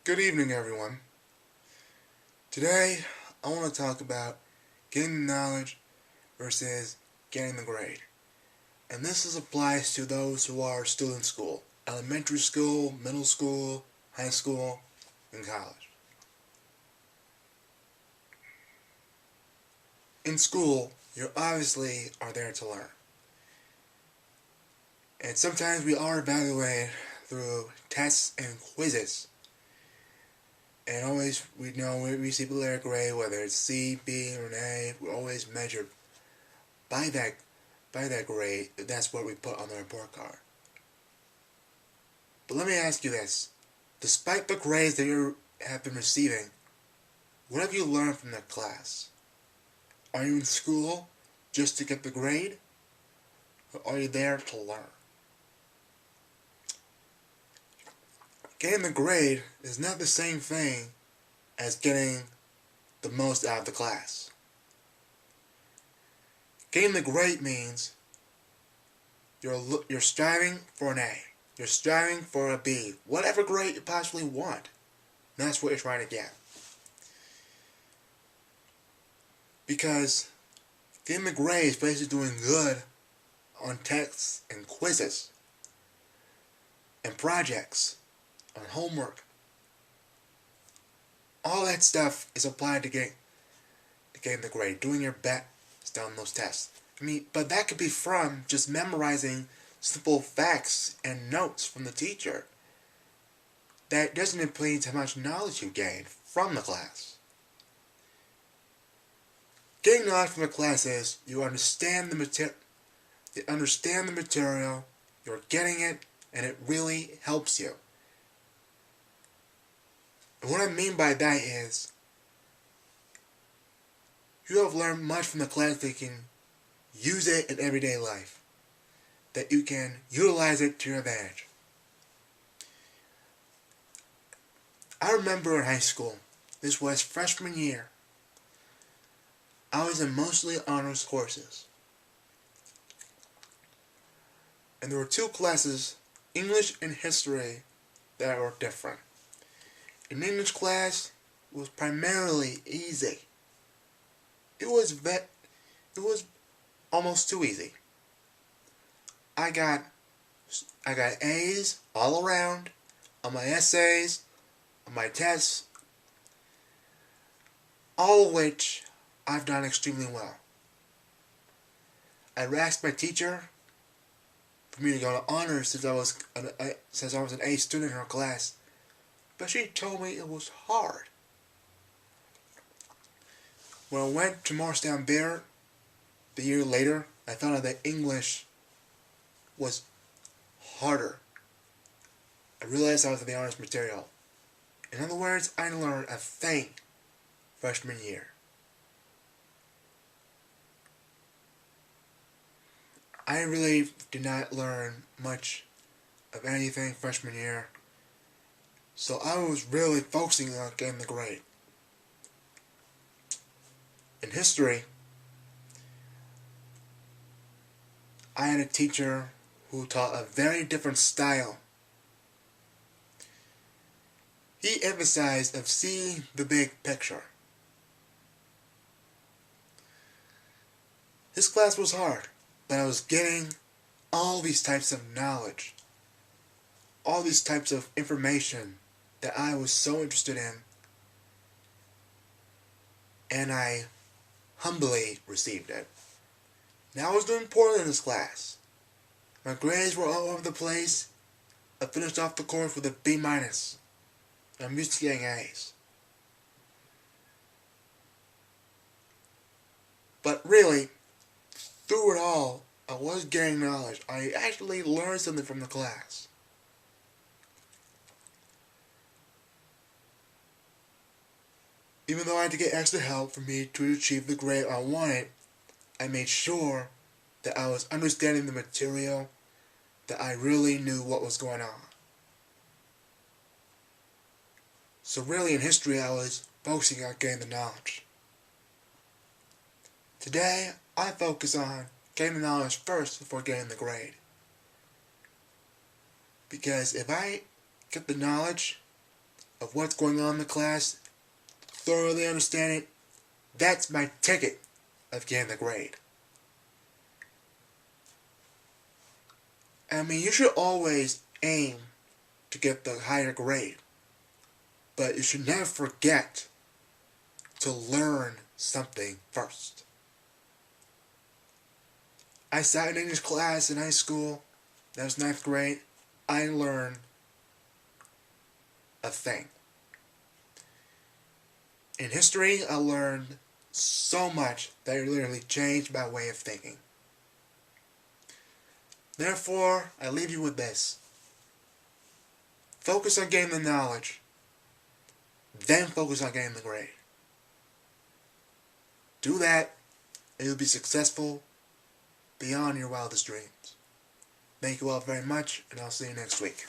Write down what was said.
Good evening, everyone. Today, I want to talk about getting the knowledge versus getting the grade. And applies to those who are still in school: elementary school, middle school, high school, and college. In school, you obviously are there to learn. And sometimes we are evaluated through tests and quizzes. And always, we know we receive a grade, whether it's C, B, or an A. We're always measured by that grade. That's what we put on the report card. But let me ask you this: despite the grades that you have been receiving, what have you learned from that class? Are you in school just to get the grade, or are you there to learn? Getting the grade is not the same thing as getting the most out of the class. Getting the grade means you're striving for an A. You're striving for a B. Whatever grade you possibly want. That's what you're trying to get. Because getting the grade is basically doing good on tests and quizzes and projects, on homework. All that stuff is applied to getting the grade, doing your best on those tests. But that could be from just memorizing simple facts and notes from the teacher. That doesn't imply how much knowledge you gain from the class. Getting knowledge from the class is you understand the material, you're getting it, and it really helps you. And what I mean by that is you have learned much from the class that you can use it in everyday life, that you can utilize it to your advantage. I remember in high school, this was freshman year, I was in mostly honors courses. And there were two classes, English and history, that were different. In English class, it was primarily easy. It was almost too easy. I got A's all around on my essays, on my tests, all of which I've done extremely well. I asked my teacher for me to go to honors since I was an A student in her class, but she told me it was hard. When I went to Morristown Bear the year later, I found out that English was harder. I realized I was in the honors material. In other words, I learned a thing freshman year. I really did not learn much of anything freshman year, so I was really focusing on getting the grade. In history, I had a teacher who taught a very different style. He emphasized of seeing the big picture. His class was hard, but I was getting all these types of knowledge, all these types of information that I was so interested in, and I humbly received it. Now I was doing poorly in this class. My grades were all over the place. I finished off the course with a B-. I'm used to getting A's. But really, through it all, I was getting knowledge. I actually learned something from the class. Even though I had to get extra help for me to achieve the grade I wanted, I made sure that I was understanding the material, that I really knew what was going on. So really in history I was focusing on getting the knowledge. Today I focus on getting the knowledge first before getting the grade. Because if I get the knowledge of what's going on in the class, thoroughly understand it, that's my ticket of getting the grade. I mean, you should always aim to get the higher grade, but you should never forget to learn something first. I sat in English class in high school, that was 9th grade, I learned a thing. In history, I learned so much that it literally changed my way of thinking. Therefore, I leave you with this. Focus on gaining the knowledge, then focus on getting the grade. Do that, and you'll be successful beyond your wildest dreams. Thank you all very much, and I'll see you next week.